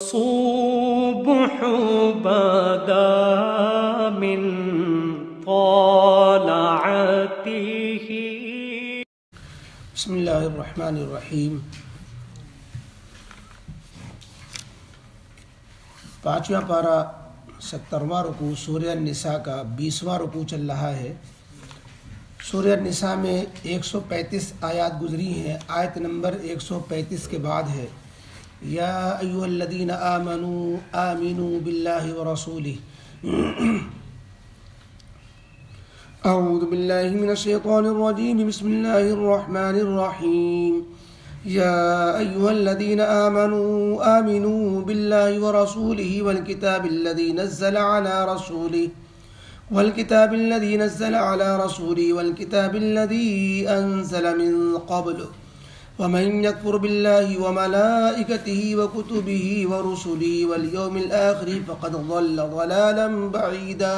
الصبح بدا من طلعته. بسم اللہ الرحمن الرحیم. پانچواں پارہ 70واں رکوع سورہ النساء کا 20واں رکوع چل رہا ہے. سورہ النساء میں 135 آیات گزری ہیں. آیت نمبر 135 کے بعد ہے یا ایھا الذین آمنوا آمنوا باللہ ورسولہ. اعوذ باللہ من الشیطان الرجیم. بسم اللہ الرحمن الرحیم. یا ایھا الذین آمنوا آمنوا باللہ ورسولہ والکتاب الذی نزل علی رسولہ والکتاب الذی انزل من قبل ومن يكفر بالله وملائكته وكتبه ورسله واليوم الآخر فقد ضل ضلالا بعيدا.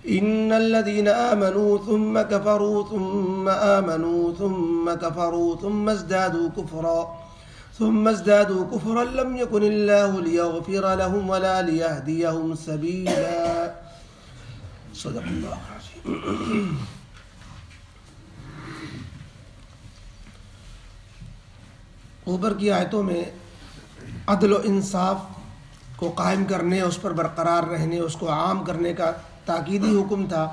إن الذين آمنوا ثم كفروا ثم آمنوا ثم كفروا ثم ازدادوا كفرا لم يكن الله ليغفر لهم ولا ليهديهم سبيلا. صدق الله العظيم. اوپر کی آیتوں میں عدل و انصاف کو قائم کرنے، اس پر برقرار رہنے، اس کو عام کرنے کا تاکیدی حکم تھا،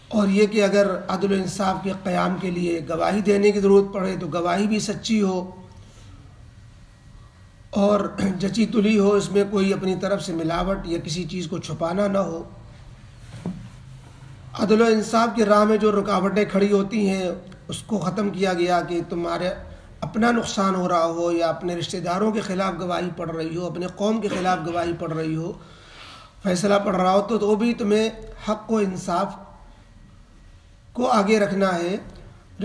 اور یہ کہ اگر عدل و انصاف کے قیام کے لیے گواہی دینے کی ضرورت پڑے تو گواہی بھی سچی ہو اور جچی تلی ہو، اس میں کوئی اپنی طرف سے ملاوٹ یا کسی چیز کو چھپانا نہ ہو. عدل و انصاف کی راہ میں جو رکاوٹیں کھڑی ہوتی ہیں اس کو ختم کیا گیا کہ تمہارے اپنا نقصان ہو رہا ہو یا اپنے رشتہ داروں کے خلاف گواہی پڑ رہی ہو، اپنے قوم کے خلاف گواہی پڑ رہی ہو، فیصلہ پڑ رہا ہو تو وہ بھی تمہیں حق و انصاف کو آگے رکھنا ہے.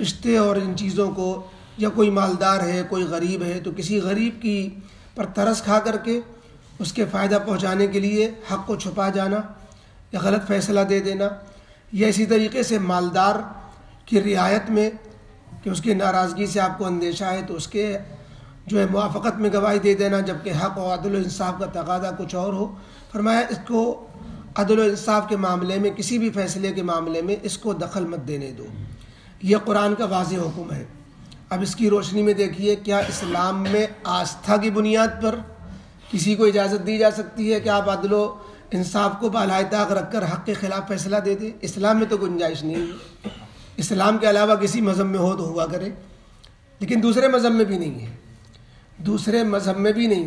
رشتے اور ان چیزوں کو، یا کوئی مالدار ہے کوئی غریب ہے تو کسی غریب کی پر ترس کھا کر کے اس کے فائدہ پہنچانے کے لیے حق کو چھپا جانا یا غلط فیصلہ دے دینا، یا اسی طریقے سے مالدار کی رعایت میں کہ اس کی ناراضگی سے آپ کو اندیشہ ہے تو اس کے جو ہے موافقت میں گواہی دے دینا، جبکہ حق و عدل و انصاف کا تقاضا کچھ اور ہو. فرمایا اس کو عدل و انصاف کے معاملے میں، کسی بھی فیصلے کے معاملے میں اس کو دخل مت دینے دو. یہ قرآن کا واضح حکم ہے. اب اس کی روشنی میں دیکھیے، کیا اسلام میں آستھا کی بنیاد پر کسی کو اجازت دی جا سکتی ہے کہ آپ عدل و انصاف کو بالائے طاق رکھ کر حق کے خلاف فیصلہ دے دیں؟ اسلام میں تو گنجائش نہیں ہے. اسلام کے علاوہ کسی مذہب میں ہو تو ہوا کرے، لیکن دوسرے مذہب میں بھی نہیں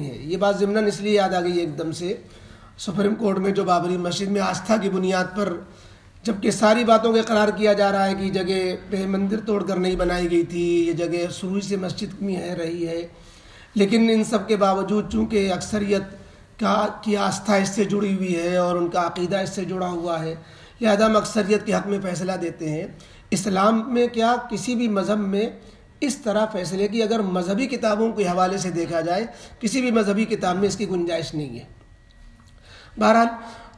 ہے. یہ بات ضمناً اس لیے یاد آ گئی ایک دم سے، سپریم کورٹ میں جو بابری مسجد میں آستھا کی بنیاد پر جبکہ ساری باتوں کا اقرار کیا جا رہا ہے کہ جگہ پہ مندر توڑ کر نہیں بنائی گئی تھی، یہ جگہ شروع سے مسجد میں رہی ہے، لیکن ان سب کے باوجود چونکہ اکثریت کی آستھا اس سے جڑی ہوئی ہے اور ان کا عقیدہ اس سے جڑا ہوا ہے، لہذا ہم اکثریت کے حق میں فیصلہ دیتے ہیں. اسلام میں کیا کسی بھی مذہب میں اس طرح فیصلے کی، اگر مذہبی کتابوں کے حوالے سے دیکھا جائے کسی بھی مذہبی کتاب میں اس کی گنجائش نہیں ہے. بہرحال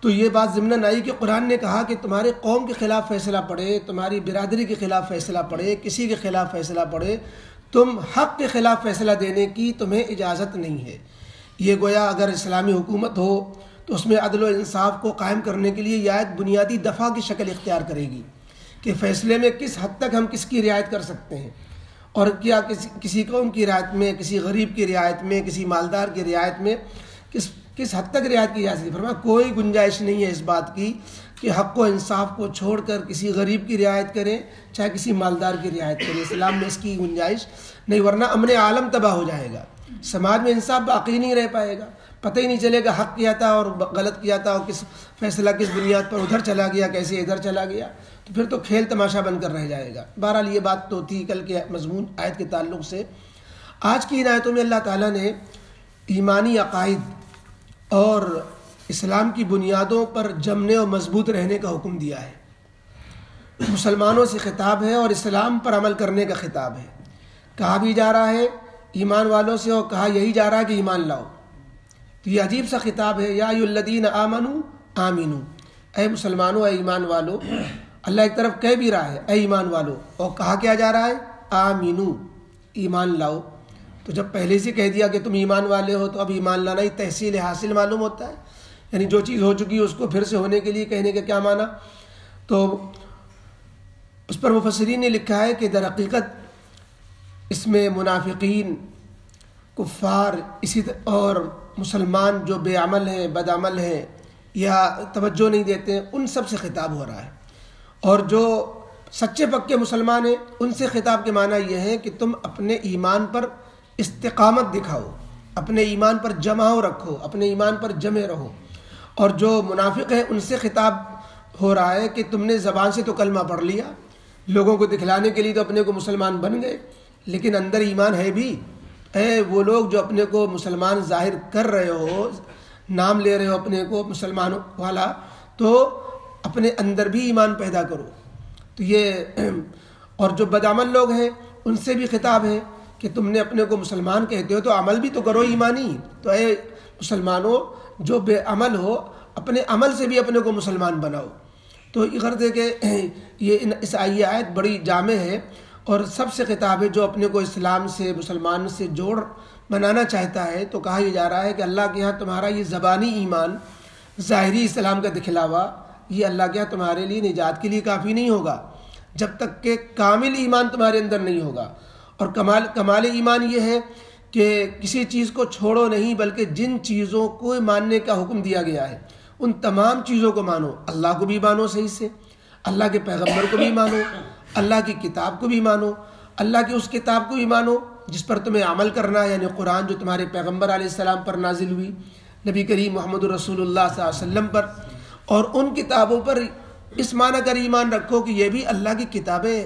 تو یہ بات ضمناً آئی کہ قرآن نے کہا کہ تمہارے قوم کے خلاف فیصلہ پڑے، تمہاری برادری کے خلاف فیصلہ پڑے، کسی کے خلاف فیصلہ پڑے، تم حق کے خلاف فیصلہ دینے کی تمہیں اجازت نہیں ہے. یہ گویا اگر اسلامی حکومت ہو تو اس میں عدل و انصاف کو قائم کرنے کے لیے یہ آیت بنیادی دفعہ کی شکل اختیار کرے گی کہ فیصلے میں کس حد تک ہم کس کی رعایت کر سکتے ہیں، اور کیا کسی قوم کی رعایت میں، کسی غریب کی رعایت میں، کسی مالدار کی رعایت میں کس حد تک رعایت کی جا سکتی. فرمایا کوئی گنجائش نہیں ہے اس بات کی کہ حق و انصاف کو چھوڑ کر کسی غریب کی رعایت کریں چاہے کسی مالدار کی رعایت کریں. اسلام میں اس کی گنجائش نہیں، ورنہ امن عالم تباہ ہو جائے گا، سماج میں انصاف باقی نہیں رہ پائے گا، پتہ ہی نہیں چلے گا حق کیا تھا اور غلط کیا تھا، اور کس فیصلہ کس بنیاد پر ادھر چلا گیا، کیسے ادھر چلا گیا، تو پھر تو کھیل تماشا بن کر رہ جائے گا. بہرحال یہ بات تو تھی کل کے مضمون آیت کے تعلق سے. آج کی ان آیتوں میں اللہ تعالیٰ نے ایمانی عقائد اور اسلام کی بنیادوں پر جمنے اور مضبوط رہنے کا حکم دیا ہے. مسلمانوں سے خطاب ہے اور اسلام پر عمل کرنے کا خطاب ہے. کہا بھی جا رہا ہے ایمان والوں سے، اور کہا یہی جا رہا ہے کہ ایمان لاؤ. تو یہ عجیب سا خطاب ہے. یا ایھا الذین آمنوا آمنوا، اے مسلمانوں، اے ایمان والو. اللہ ایک طرف کہہ بھی رہا ہے اے ایمان والو، اور کہا کیا جا رہا ہے آمنو، ایمان لاؤ. تو جب پہلے سے کہہ دیا کہ تم ایمان والے ہو تو اب ایمان لانا ہی تحصیل حاصل معلوم ہوتا ہے، یعنی جو چیز ہو چکی ہے اس کو پھر سے ہونے کے لیے کہنے کا کیا معنی؟ تو اس پر مفسرین نے لکھا ہے کہ در حقیقت اس میں منافقین، کفار، اور مسلمان جو بے عمل ہیں، بد عمل ہیں یا توجہ نہیں دیتے ہیں، ان سب سے خطاب ہو رہا ہے، اور جو سچے پکے مسلمان ہیں ان سے خطاب کے معنی یہ ہے کہ تم اپنے ایمان پر استقامت دکھاؤ، اپنے ایمان پر جماؤ رکھو، اپنے ایمان پر جمے رہو۔ اور جو منافق ہیں ان سے خطاب ہو رہا ہے کہ تم نے زبان سے تو کلمہ پڑھ لیا، لوگوں کو دکھلانے کے لیے تو اپنے کو مسلمان بن گئے، لیکن اندر ایمان ہے بھی۔ اے وہ لوگ جو اپنے کو مسلمان ظاہر کر رہے ہو، نام لے رہے ہو اپنے کو مسلمان والا، تو اپنے اندر بھی ایمان پیدا کرو۔ تو یہ اور جو بدعمل لوگ ہیں ان سے بھی خطاب ہے کہ تم نے اپنے کو مسلمان کہتے ہو تو عمل بھی تو کرو ایمانی۔ تو اے مسلمانوں جو بے عمل ہو، اپنے عمل سے بھی اپنے کو مسلمان بناؤ۔ تو یہ غرض ہے کہ یہ اس آیت بڑی جامع ہے اور سب سے خطاب ہے جو اپنے کو اسلام سے، مسلمان سے جوڑ بنانا چاہتا ہے۔ تو کہا یہ جا رہا ہے کہ اللہ کے ہاں تمہارا یہ زبانی ایمان، ظاہری اسلام کا دکھلاوا، یہ اللہ کے ہاں تمہارے لیے نجات کے لیے کافی نہیں ہوگا جب تک کہ کامل ایمان تمہارے اندر نہیں ہوگا۔ اور کمال ایمان یہ ہے کہ کسی چیز کو چھوڑو نہیں، بلکہ جن چیزوں کو ماننے کا حکم دیا گیا ہے ان تمام چیزوں کو مانو۔ اللہ کو بھی مانو صحیح سے، اللہ کے پیغمبر کو بھی مانو، اللہ کی کتاب کو بھی مانو، اللہ کی اس کتاب کو بھی مانو جس پر تمہیں عمل کرنا ہے، یعنی قرآن جو تمہارے پیغمبر علیہ السلام پر نازل ہوئی، نبی کریم محمد رسول اللہ صلی اللہ علیہ وسلم پر، اور ان کتابوں پر اس معنی کر ایمان رکھو کہ یہ بھی اللہ کی کتابیں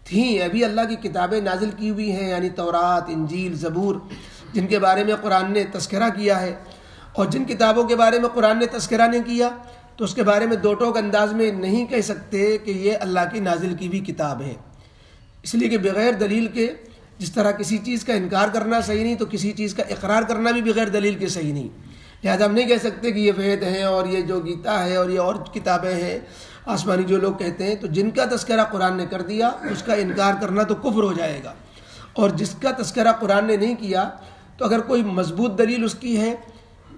تھیں، یہ بھی اللہ کی کتابیں نازل کی ہوئی ہیں، یعنی تورات، انجیل، زبور، جن کے بارے میں قرآن نے تذکرہ کیا ہے۔ اور جن کتابوں کے بارے میں قرآن نے تذکرہ نہیں کیا تو اس کے بارے میں دو ٹوک انداز میں نہیں کہہ سکتے کہ یہ اللہ کی نازل کی بھی کتاب ہے، اس لیے کہ بغیر دلیل کے جس طرح کسی چیز کا انکار کرنا صحیح نہیں، تو کسی چیز کا اقرار کرنا بھی بغیر دلیل کے صحیح نہیں۔ لہذا ہم نہیں کہہ سکتے کہ یہ وید ہیں اور یہ جو گیتا ہے اور یہ اور کتابیں ہیں آسمانی جو لوگ کہتے ہیں، تو جن کا تذکرہ قرآن نے کر دیا اس کا انکار کرنا تو کفر ہو جائے گا، اور جس کا تذکرہ قرآن نے نہیں کیا تو اگر کوئی مضبوط دلیل اس کی ہے،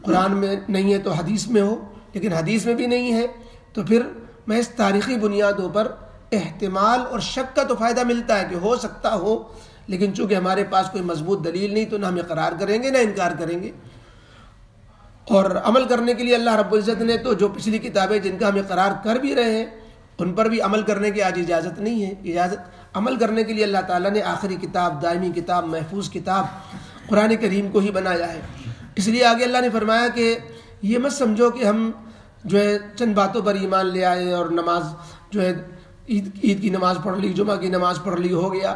قرآن میں نہیں ہے تو حدیث میں ہو، لیکن حدیث میں بھی نہیں ہے تو پھر محض تاریخی بنیادوں پر احتمال اور شک کا تو فائدہ ملتا ہے کہ ہو سکتا ہو، لیکن چونکہ ہمارے پاس کوئی مضبوط دلیل نہیں تو نہ ہم اقرار کریں گے نہ انکار کریں گے۔ اور عمل کرنے کے لیے اللہ رب العزت نے تو جو پچھلی کتابیں جن کا ہم اقرار کر بھی رہے ہیں ان پر بھی عمل کرنے کی آج اجازت نہیں ہے۔ عمل کرنے کے لیے اللہ تعالیٰ نے آخری کتاب، دائمی کتاب، محفوظ کتاب قرآن کریم کو ہی بنایا ہے۔ اس لیے آگے اللہ نے فرمایا کہ یہ مت سمجھو کہ ہم جو ہے چند باتوں پر ایمان لے آئے اور نماز جو ہے عید کی نماز پڑھ لی، جمعہ کی نماز پڑھ لی، ہو گیا،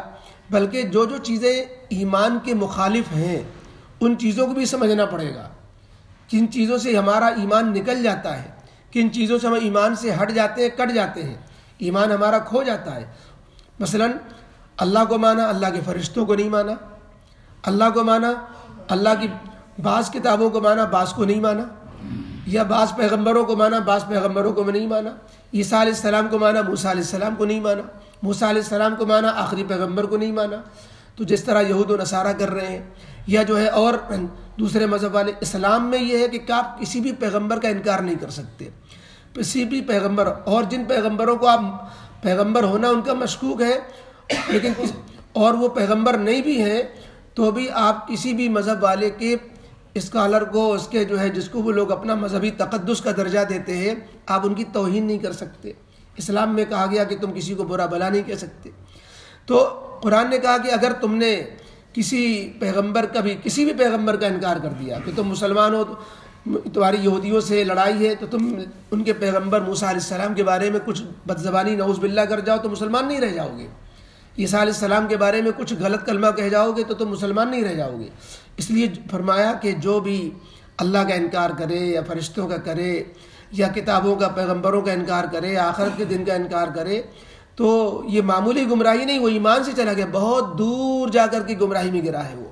بلکہ جو جو چیزیں ایمان کے مخالف ہیں ان چیزوں کو بھی سمجھنا پڑے گا۔ کن چیزوں سے ہمارا ایمان نکل جاتا ہے، کن چیزوں سے ہم ایمان سے ہٹ جاتے ہیں، کٹ جاتے ہیں، ایمان ہمارا کھو جاتا ہے۔ مثلا اللہ کو مانا، اللہ کے فرشتوں کو نہیں مانا، اللہ کو مانا، اللہ کی بعض کتابوں کو مانا، بعض کو نہیں مانا، یا بعض پیغمبروں کو مانا، بعض پیغمبروں کو نہیں مانا، عیسیٰ علیہ السلام کو مانا، موسیٰ علیہ السلام کو نہیں مانا، موسیٰ علیہ السلام کو مانا، آخری پیغمبر کو نہیں مانا، تو جس طرح یہود و نصارہ کر رہے ہیں، یا جو ہے اور دوسرے مذہب والے۔ اسلام میں یہ ہے کہ آپ کسی بھی پیغمبر کا انکار نہیں کر سکتے، کسی بھی پیغمبر، اور جن پیغمبروں کو آپ پیغمبر ہونا ان کا مشکوک ہے لیکن اور وہ پیغمبر نہیں بھی ہیں تو بھی آپ کسی بھی مذہب والے کے اسکالر کو، اس کے جو ہے جس کو وہ لوگ اپنا مذہبی تقدس کا درجہ دیتے ہیں، آپ ان کی توہین نہیں کر سکتے۔ اسلام میں کہا گیا کہ تم کسی کو برا بھلا نہیں کہہ سکتے۔ تو قرآن نے کہا کہ اگر تم نے کسی پیغمبر کا بھی، کسی بھی پیغمبر کا انکار کر دیا کہ تم مسلمان ہو، تمہاری یہودیوں سے لڑائی ہے، تو تم ان کے پیغمبر موسیٰ علیہ السلام کے بارے میں کچھ بدزبانی نعوذ باللہ کر جاؤ تو مسلمان نہیں رہ جاؤ گے، عیسیٰ علیہ السلام کے بارے میں کچھ غلط کلمہ کہہ جاؤ گے تو تم مسلمان نہیں رہ جاؤ گے۔ اس لیے فرمایا کہ جو بھی اللہ کا انکار کرے یا فرشتوں کا کرے یا کتابوں کا، پیغمبروں کا انکار کرے، آخرت کے دن کا انکار کرے، تو یہ معمولی گمراہی نہیں، وہ ایمان سے چلا گیا، بہت دور جا کر کی گمراہی میں گرا ہے، وہ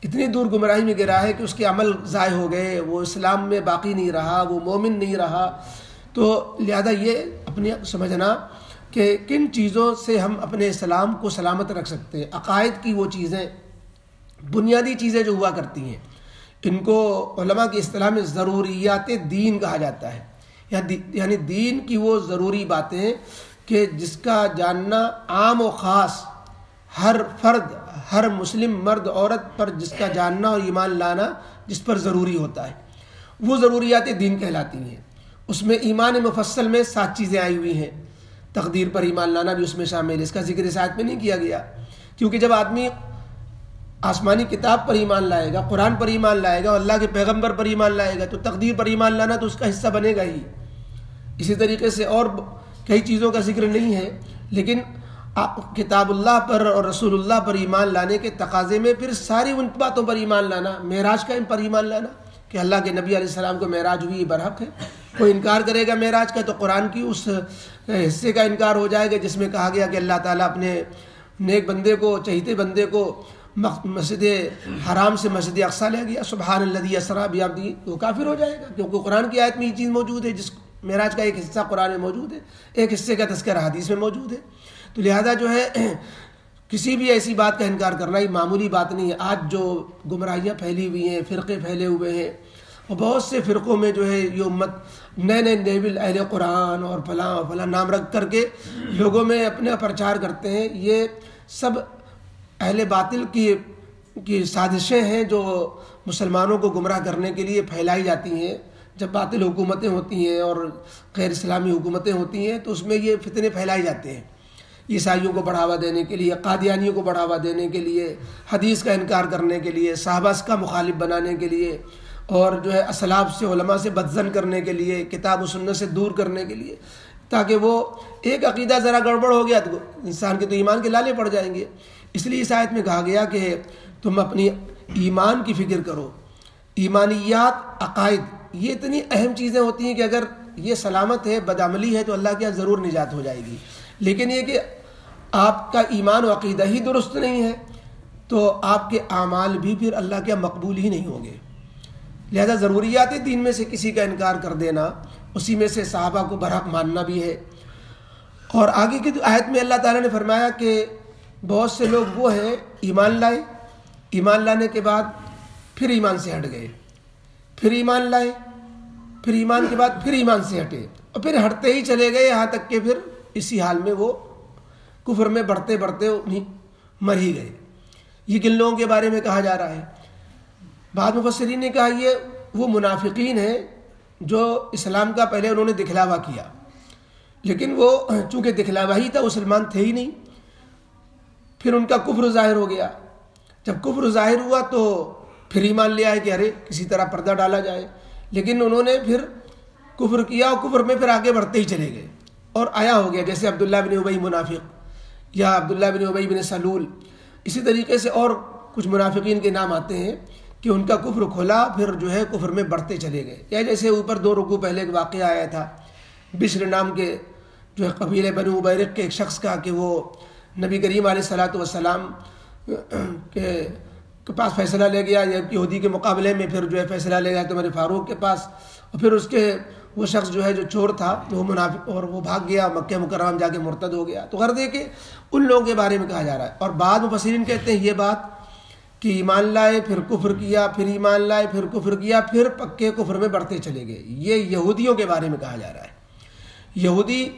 اتنی دور گمراہی میں گرا ہے کہ اس کے عمل ضائع ہو گئے، وہ اسلام میں باقی نہیں رہا، وہ مومن نہیں رہا۔ تو لہذا یہ اپنے سمجھنا کہ کن چیزوں سے ہم اپنے اسلام کو سلامت رکھ سکتے ہیں۔ عقائد کی وہ چیزیں بنیادی چیزیں جو ہوا کرتی ہیں ان کو علماء کی اصطلاح میں ضروریات دین کہا جاتا ہے، یعنی دین کی وہ ضروری باتیں کہ جس کا جاننا عام و خاص ہر فرد، ہر مسلم مرد عورت پر جس کا جاننا اور ایمان لانا جس پر ضروری ہوتا ہے، وہ ضروریات دین کہلاتی ہیں۔ اس میں ایمان مفصل میں 7 چیزیں آئی ہوئی ہیں، تقدیر پر ایمان لانا بھی اس میں شامل ہے، اس کا ذکر اس آیت میں نہیں کیا گیا، کیونکہ جب آدمی آسمانی کتاب پر ایمان لائے گا، قرآن پر ایمان لائے گا اور اللہ کے پیغمبر پر ایمان لائے گا تو تقدیر پر ایمان لانا تو اس کا حصہ بنے گا ہی۔ اسی طریقے سے اور کئی چیزوں کا ذکر نہیں ہے، لیکن کتاب اللہ پر اور رسول اللہ پر ایمان لانے کے تقاضے میں پھر ساری ان باتوں پر ایمان لانا، معراج کا پر ایمان لانا کہ اللہ کے نبی علیہ السلام کو معراج ہوئی، برحق ہے۔ کوئی انکار کرے گا معراج کا تو قرآن کی اس حصے کا انکار ہو جائے گا جس میں کہا گیا کہ اللہ تعالیٰ اپنے نیک بندے کو، چہیتے بندے کو مسجد حرام سے مسجد اقصیٰ لے گیا، سبحان الذی اسریٰ بعبدہ، وہ کافر ہو جائے گا، کیونکہ قرآن کی آیت میں یہ چیز موجود ہے، جس معراج کا ایک حصہ قرآن میں موجود ہے، ایک حصے کا تذکرہ حدیث میں موجود ہے۔ تو لہذا جو ہے کسی بھی ایسی بات کا انکار کرنا یہ معمولی بات نہیں ہے۔ آج جو گمراہیاں پھیلی ہوئی ہیں، فرقے پھیلے ہوئے ہیں، اور بہت سے فرقوں میں جو ہے یہ امت نئے نئے نیبل اہل قرآن اور فلاں نام رکھ کر کے لوگوں میں اپنا پرچار کرتے ہیں، یہ سب اہل باطل کی سازشیں ہیں جو مسلمانوں کو گمراہ کرنے کے لیے پھیلائی جاتی ہیں۔ جب باطل حکومتیں ہوتی ہیں اور غیر اسلامی حکومتیں ہوتی ہیں تو اس میں یہ فتنے پھیلائے جاتے ہیں، عیسائیوں کو بڑھاوا دینے کے لیے، قادیانیوں کو بڑھاوا دینے کے لیے، حدیث کا انکار کرنے کے لیے، صحابہ کا مخالف بنانے کے لیے، اور جو ہے اسلاف سے، علماء سے بدظن کرنے کے لیے، کتاب و سنت سے دور کرنے کے لیے، تاکہ وہ ایک عقیدہ ذرا گڑبڑ ہو گیا تو انسان کے تو ایمان کے لالے پڑ جائیں گے۔ اس لیے اس آیت میں کہا گیا کہ تم اپنی ایمان کی فکر کرو۔ ایمانیات، عقائد، یہ اتنی اہم چیزیں ہوتی ہیں کہ اگر یہ سلامت ہے، بدعملی ہے تو اللہ کی ضرور نجات ہو جائے گی، لیکن یہ کہ آپ کا ایمان و عقیدہ ہی درست نہیں ہے تو آپ کے اعمال بھی پھر اللہ کے مقبول ہی نہیں ہوں گے۔ لہذا ضروریات دین میں سے کسی کا انکار کر دینا، اسی میں سے صحابہ کو برحق ماننا بھی ہے۔ اور آگے کی آیت میں اللہ تعالیٰ نے فرمایا کہ بہت سے لوگ وہ ہیں ایمان لائے، ایمان لانے کے بعد پھر ایمان سے ہٹ گئے، پھر ایمان لائے، پھر ایمان کے بعد پھر ایمان سے ہٹے، اور پھر ہٹتے ہی چلے گئے یہاں تک کہ پھر اسی حال میں وہ کفر میں بڑھتے بڑھتے مر ہی گئے۔ یہ کن لوگوں کے بارے میں کہا جا رہا ہے؟ بعض مفسرین نے کہا یہ وہ منافقین ہیں جو اسلام کا پہلے انہوں نے دکھلاوا کیا، لیکن وہ چونکہ دکھلاوا ہی تھا، وہ مسلمان تھے ہی نہیں، پھر ان کا کفر ظاہر ہو گیا۔ جب کفر ظاہر ہوا تو پھر ایمان لے آئے کہ ارے کسی طرح پردہ ڈالا جائے، لیکن انہوں نے پھر کفر کیا اور کفر میں پھر آگے بڑھتے ہی چلے گئے اور آیا ہو گیا، جیسے عبداللہ بن ابی منافق یا عبداللہ بن ابی بن سلول، اسی طریقے سے اور کچھ منافقین کے نام آتے ہیں کہ ان کا کفر کھلا، پھر جو ہے کفر میں بڑھتے چلے گئے۔ یا جیسے اوپر 2 رکوع پہلے ایک واقعہ آیا تھا بشر نام کے جو ہے قبیلے بنو ابیرق کے ایک شخص کا، کہ وہ نبی کریم علیہ الصلاۃ والسلام کے پاس فیصلہ لے گیا، یہودی کے مقابلے میں پھر جو ہے فیصلہ لے گیا تمہارے فاروق کے پاس، اور پھر اس کے وہ شخص جو ہے جو چور تھا وہ منافق، اور وہ بھاگ گیا مکہ مکرمہ میں جا کے مرتد ہو گیا۔ تو غرض ہے کہ ان لوگوں کے بارے میں کہا جا رہا ہے۔ اور بعض مفسرین کہتے ہیں یہ بات کہ ایمان لائے پھر کفر کیا، پھر ایمان لائے پھر کفر کیا، پھر پکے کفر میں بڑھتے چلے گئے، یہ یہودیوں کے بارے میں کہا جا رہا ہے۔ یہودی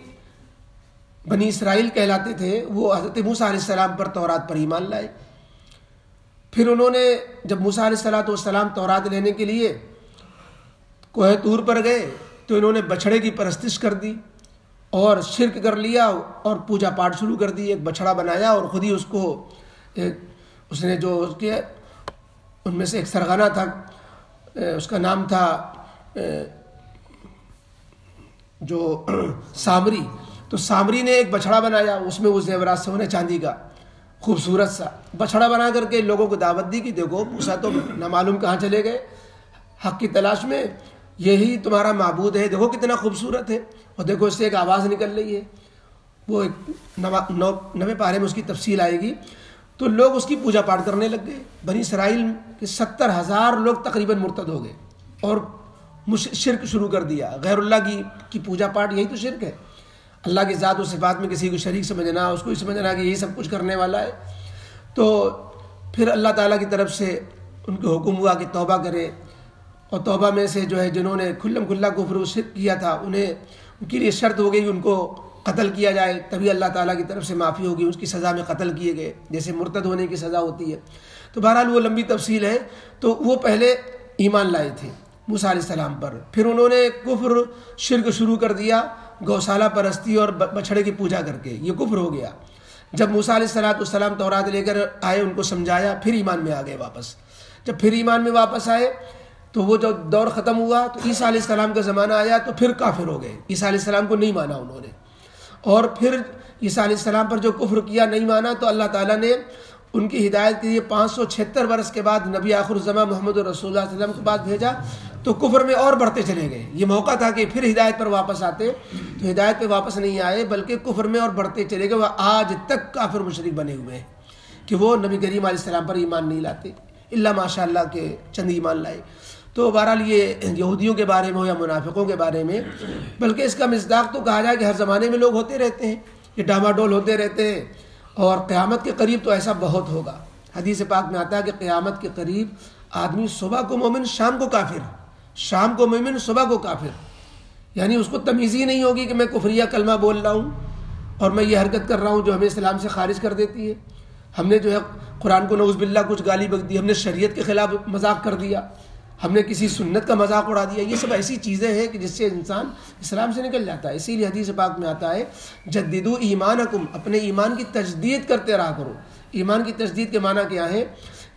بنی اسرائیل کہلاتے تھے، وہ حضرت موسیٰ علیہ السلام پر، تورات پر ایمان لائے۔ پھر انہوں نے جب موسیٰ علیہ السلام تورات لینے کے لیے کوہ طور پر گئے تو انہوں نے بچھڑے کی پرستش کر دی اور شرک کر لیا اور پوجا پاٹ شروع کر دی، ایک بچھڑا بنایا اور خود ہی اس کو اس نے جو اس کے ان میں سے ایک سرغنہ تھا، اس کا نام تھا جو سامری، تو سامری نے ایک بچھڑا بنایا، اس میں وہ زیورات سونے چاندی کا خوبصورت سا بچھڑا بنا کر کے لوگوں کو دعوت دی کہ دیکھو موسیٰ تو نہ معلوم کہاں چلے گئے حق کی تلاش میں، یہی تمہارا معبود ہے، دیکھو کتنا خوبصورت ہے، اور دیکھو اس سے ایک آواز نکل رہی ہے، وہ 9ویں پارے میں اس کی تفصیل آئے گی۔ تو لوگ اس کی پوجا پاٹ کرنے لگ گئے، بنی اسرائیل کے 70,000 لوگ تقریباً مرتد ہو گئے اور شرک شروع کر دیا۔ غیر اللہ کی پوجا پاٹ یہی تو شرک ہے، اللہ کی ذات و صفات میں کسی کو شریک سمجھنا، اس کو ہی سمجھنا کہ یہی سب کچھ کرنے والا ہے۔ تو پھر اللہ تعالیٰ کی طرف سے ان کو حکم ہوا کہ توبہ کریں، اور توبہ میں سے جو ہے جنہوں نے کھلم کھلا کفر و شرک کیا تھا ان کے لیے شرط ہو گئی کہ ان کو قتل کیا جائے، تبھی اللہ تعالیٰ کی طرف سے معافی ہوگی۔ اس کی سزا میں قتل کیے گئے جیسے مرتد ہونے کی سزا ہوتی ہے۔ تو بہرحال وہ لمبی تفصیل ہے۔ تو وہ پہلے ایمان لائے تھے موسیٰ علیہ السلام پر، پھر انہوں نے کفر شرک شروع کر دیا، گوشالہ پرستی اور بچھڑے کی پوجا کر کے، یہ کفر ہو گیا۔ جب موسیٰ علیہ السلام تورات لے کر آئے، ان کو سمجھایا، پھر ایمان میں آ گئے واپس۔ جب پھر ایمان میں واپس آئے تو وہ جو دور ختم ہوا تو عیسیٰ علیہ السلام کا زمانہ آیا تو پھر کافر ہو گئے، عیسیٰ علیہ السلام کو نہیں مانا انہوں نے، اور پھر عیسیٰ علیہ السلام پر جو کفر کیا، نہیں مانا، تو اللہ تعالیٰ نے ان کی ہدایت کے لیے 576 برس کے بعد نبی آخر الزماں محمد رسول اللہ صلی اللہ علیہ وسلم کے بعد بھیجا، تو کفر میں اور بڑھتے چلے گئے۔ یہ موقع تھا کہ پھر ہدایت پر واپس آتے، تو ہدایت پہ واپس نہیں آئے بلکہ کفر میں اور بڑھتے چلے گئے۔ وہ آج تک کافر مشرک بنے ہوئے ہیں کہ وہ نبی کریم علیہ السلام پر ایمان نہیں لاتے، الا ماشاء اللہ کے چند ایمان لائے۔ تو بہرحال یہ یہودیوں کے بارے میں ہو یا منافقوں کے بارے میں، بلکہ اس کا مصداق تو کہا جائے کہ ہر زمانے میں لوگ ہوتے رہتے ہیں، یہ ڈاما ڈول ہوتے رہتے ہیں، اور قیامت کے قریب تو ایسا بہت ہوگا۔ حدیث پاک میں آتا ہے کہ قیامت کے قریب آدمی صبح کو مومن، شام کو کافر، شام کو مومن، صبح کو کافر، یعنی اس کو تمیز ہی نہیں ہوگی کہ میں کفریہ کلمہ بول رہا ہوں اور میں یہ حرکت کر رہا ہوں جو ہمیں اسلام سے خارج کر دیتی ہے۔ ہم نے جو ہے قرآن کو نعوذ باللہ کچھ گالی بک دی، ہم نے شریعت کے خلاف مذاق کر دیا، ہم نے کسی سنت کا مذاق اڑا دیا۔ یہ سب ایسی چیزیں ہیں کہ جس سے انسان اسلام سے نکل جاتا ہے۔ اسی لیے حدیث پاک میں آتا ہے جددوا ایمانکم، اپنے ایمان کی تجدید کرتے رہا کرو۔ ایمان کی تجدید کے معنی کیا ہے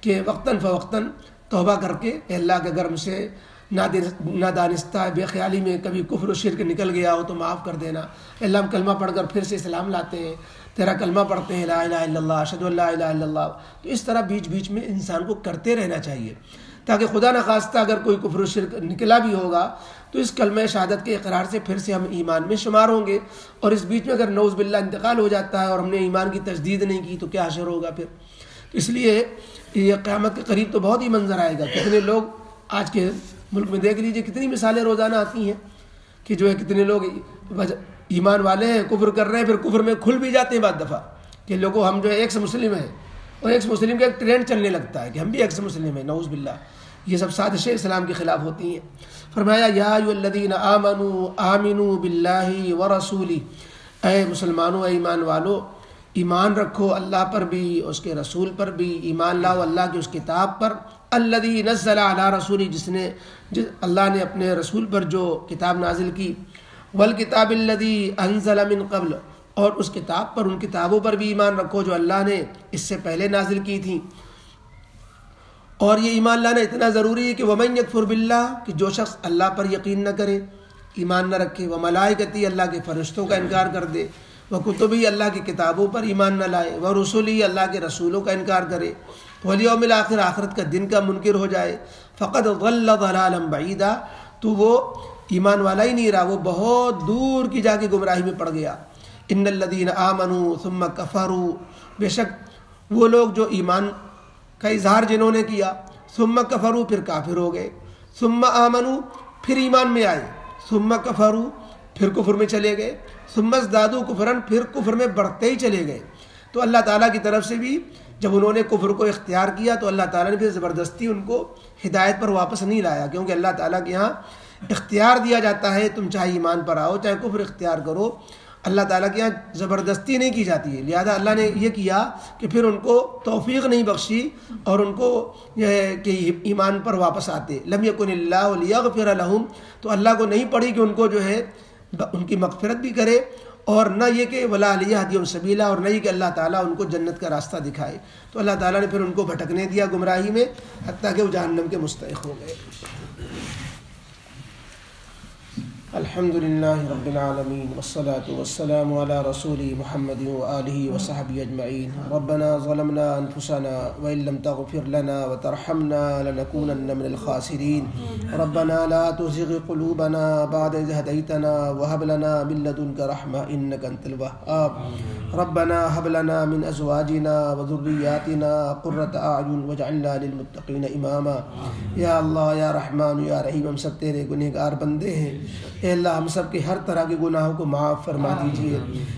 کہ وقتاً فوقتاً توبہ کر کے اے اللہ کے گرم سے نادانستہ بے خیالی میں کبھی کفر و شرک نکل گیا ہو تو معاف کر دینا۔ اے اللہ ہم کلمہ پڑھ کر پھر سے اسلام لاتے ہیں، تیرا کلمہ پڑھتے ہیں، لا الہ الا اللہ، اشہد ان لا الہ الا اللہ۔ تو اس طرح بیچ بیچ میں انسان کو کرتے رہنا چاہیے، تاکہ خدا نخواستہ اگر کوئی کفر و شرک نکلا بھی ہوگا تو اس کلمہ شہادت کے اقرار سے پھر سے ہم ایمان میں شمار ہوں گے، اور اس بیچ میں اگر نعوذ باللہ انتقال ہو جاتا ہے اور ہم نے ایمان کی تجدید نہیں کی تو کیا حشر ہوگا پھر۔ تو اس لیے یہ قیامت کے قریب تو بہت ہی منظر آئے گا۔ کتنے لوگ آج کے ملک میں دیکھ لیجئے، کتنی مثالیں روزانہ آتی ہیں کہ جو ہے کتنے لوگ ایمان والے ہیں، کفر کر رہے ہیں، پھر کفر میں کھل بھی جاتے ہیں بعد دفعہ کہ لوگوں ہم جو ہے ایکس مسلم ہیں، اور ایکس مسلم کا ایک ٹرینڈ چلنے لگتا ہے کہ ہم بھی ایکس مسلم ہیں، نعوذ باللہ۔ یہ سب سازشیں اسلام کے خلاف ہوتی ہیں۔ فرمایا یا ایھا الذین آمنوا آمنوا باللہ ورسولہ، اے مسلمانوں، اے ایمان والو، ایمان رکھو اللہ پر بھی، اس کے رسول پر بھی، ایمان لاؤ اللہ کی اس کتاب پر، الذی نزل علی رسولہ، اللہ نے اپنے رسول پر جو کتاب نازل کی، والکتاب الذی انزل من قبل، اور اس کتاب پر، ان کتابوں پر بھی ایمان رکھو جو اللہ نے اس سے پہلے نازل کی تھی۔ اور یہ ایمان لانا اتنا ضروری ہے کہ ومن یکفر باللہ، کہ جو شخص اللہ پر یقین نہ کرے، ایمان نہ رکھے، وملائکتی، اللہ کے فرشتوں کا انکار کر دے، وکتبی، اللہ کی کتابوں پر ایمان نہ لائے، ورسلی، اللہ کے رسولوں کا انکار کرے، والیوم الآخر، آخرت کا دن کا منکر ہو جائے، فقد ضل ضلالا بعیدا، تو وہ ایمان والا ہی نہیں رہا، وہ بہت دور کی جا کے گمراہی میں پڑ گیا۔ ان الذین آمنوا ثم کفروا، بے شک وہ لوگ جو ایمان کا اظہار جنہوں نے کیا، ثم کفروا، پھر کافر ہو گئے، ثم آمنوا، پھر ایمان میں آئے، ثم کفروا، پھر کفر میں چلے گئے، ثم ازدادوا کفرا، پھر کفر میں بڑھتے ہی چلے گئے۔ تو اللہ تعالیٰ کی طرف سے بھی جب انہوں نے کفر کو اختیار کیا تو اللہ تعالیٰ نے پھر زبردستی ان کو ہدایت پر واپس نہیں لایا، کیونکہ اللہ تعالیٰ کے یہاں اختیار دیا جاتا ہے، تم چاہے ایمان پر آؤ چاہے کفر اختیار کرو، اللہ تعالیٰ کے یہاں زبردستی نہیں کی جاتی ہے۔ لہذا اللہ نے یہ کیا کہ پھر ان کو توفیق نہیں بخشی اور ان کو یہ ہے کہ ایمان پر واپس آتے۔ لم یکن اللہ لیغفر لہم، تو اللہ کو نہیں پڑی کہ ان کو جو ہے ان کی مغفرت بھی کرے، اور نہ یہ کہ ولا لیہدیہم سبیلا، اور نہ یہ کہ اللہ تعالیٰ ان کو جنت کا راستہ دکھائے۔ تو اللہ تعالیٰ نے پھر ان کو بھٹکنے دیا گمراہی میں، حتیٰ کہ وہ جہنم کے مستحق ہو گئے۔ الحمد للہ رب العالمین، والصلاة والسلام علی رسول محمد وآلہ وصحبہ اجمعین۔ ربنا ظلمنا انفسنا وإن لم تغفر لنا وترحمنا لنكونن من الخاسرین۔ ربنا لا تزغ قلوبنا بعد إذ هديتنا وهب لنا من لدنك رحمة إنك أنت الوهاب۔ ربنا هب لنا من أزواجنا وذرياتنا قرة أعين واجعلنا للمتقين إماما۔ یا اللہ، یا رحمان، یا رحیم، ہم سب تیرے گنہگار بندے ہیں، اے اللہ ہم سب کے ہر طرح کے گناہوں کو معاف فرما دیجیے۔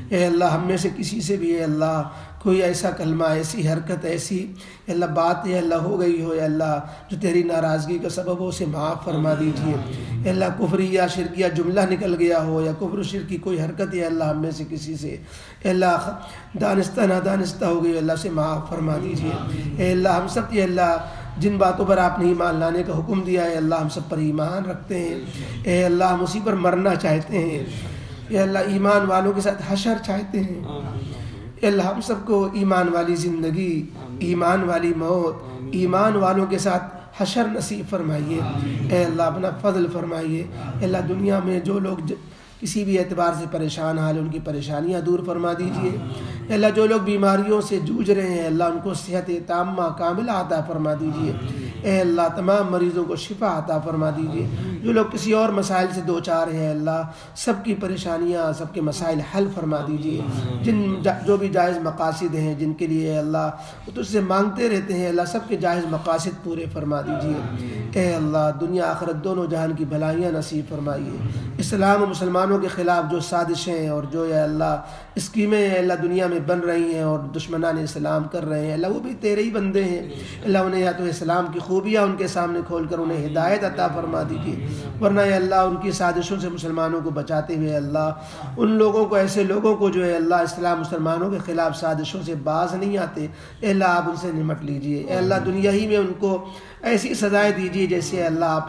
اے اللہ ہم میں سے کسی سے بھی اے اللہ کوئی ایسا کلمہ، ایسی حرکت، ایسی اللہ بات یا اللہ ہو گئی ہو یا اللہ جو تیری ناراضگی کا سبب ہو، اسے معاف فرما دیجیے۔ اے اللہ کفری یا شرکیہ جملہ نکل گیا ہو یا کفر و شرک کی کوئی حرکت یا اللہ ہم میں سے کسی سے اے اللہ دانستہ نادانستہ ہو گئی، اللہ سے معاف فرما دیجیے۔ اے اللہ ہم سب یہ اللہ جن باتوں پر آپ نے ایمان لانے کا حکم دیا ہے اللہ ہم سب پر ایمان رکھتے ہیں۔ اے اللہ ہم اسی پر مرنا چاہتے ہیں۔ اے اللہ ایمان والوں کے ساتھ حشر چاہتے ہیں۔ اے اللہ ہم سب کو ایمان والی زندگی، ایمان والی موت، ایمان والوں کے ساتھ حشر نصیب فرمائیے۔ اے اللہ اپنا فضل فرمائیے۔ اے اللہ دنیا میں جو لوگ کسی بھی اعتبار سے پریشان حال ان کی پریشانیاں دور فرما دیجیے۔ اے اللہ جو لوگ بیماریوں سے جوجھ رہے ہیں اللہ ان کو صحت تامہ کاملہ عطا فرما دیجیے۔ اے اللہ تمام مریضوں کو شفا عطا فرما دیجیے۔ جو لوگ کسی اور مسائل سے دوچار ہیں اللہ سب کی پریشانیاں سب کے مسائل حل فرما دیجیے۔ جو بھی جائز مقاصد ہیں جن کے لیے اللہ وہ تجھ سے مانگتے رہتے ہیں اللہ سب کے جائز مقاصد پورے فرما دیجیے۔ اے اللہ دنیا آخرت دونوں جہان کی بھلائیاں نصیب فرمائیے۔ اسلام و مسلمانوں کے خلاف جو سازشیں اور جو یا اللہ اسکیمیں اللہ دنیا میں بن رہی ہیں اور دشمنان اسلام کر رہے ہیں اللہ وہ بھی تیرے ہی بندے ہیں۔ اللہ انہیں یا تو اسلام کی خوبیاں ان کے سامنے کھول کر انہیں ہدایت عطا فرما دیجیے، ورنہ یا اللہ ان کی سازشوں سے مسلمانوں کو بچاتے ہوئے اللہ ان لوگوں کو ایسے لوگوں کو جو ہے اللہ اسلام مسلمانوں کے خلاف سازشوں سے باز نہیں آتے اے اللہ آپ ان سے نمٹ لیجیے۔ اے اللہ دنیا ہی میں ان کو ایسی سزائیں دیجیے جیسے اللہ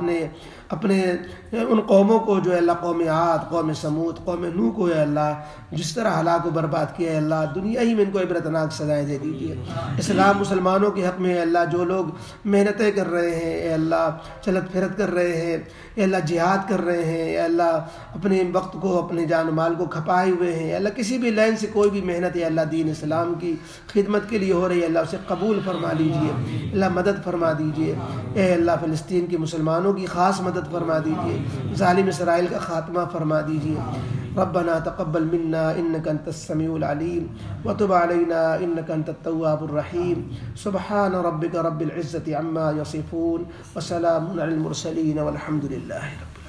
اپنے ان قوموں کو جو ہے اللہ قوم عاد، قوم سمود، قوم نوح کو ہے اللہ جس طرح ہلاک و برباد کیا ہے اللہ دنیا ہی میں ان کو عبرتناک سزائیں دے دیجیے۔ اسلام مسلمانوں کے حق میں اللہ جو لوگ محنتیں کر رہے ہیں اے اللہ چلت پھرت کر رہے ہیں اے اللہ جہاد کر رہے ہیں اے اللہ اپنے وقت کو اپنے جان و مال کو کھپائے ہوئے ہیں اللہ کسی بھی لائن سے کوئی بھی محنت ہے اللہ دین اسلام کی خدمت کے لیے ہو رہی ہے اللہ اسے قبول فرما لیجیے، اللہ مدد فرما دیجیے۔ اے اللہ فلسطین کے مسلمانوں کی خاص مدد فرما دیجیے، ظالم اسرائیل کا خاتمہ فرما دیجیے۔ ربنا تقبل منا انك انت السميع العليم وتب علينا انك انت التواب الرحيم سبحان ربك رب العزة عما يصفون وسلام على المرسلين والحمد لله رب العالمين۔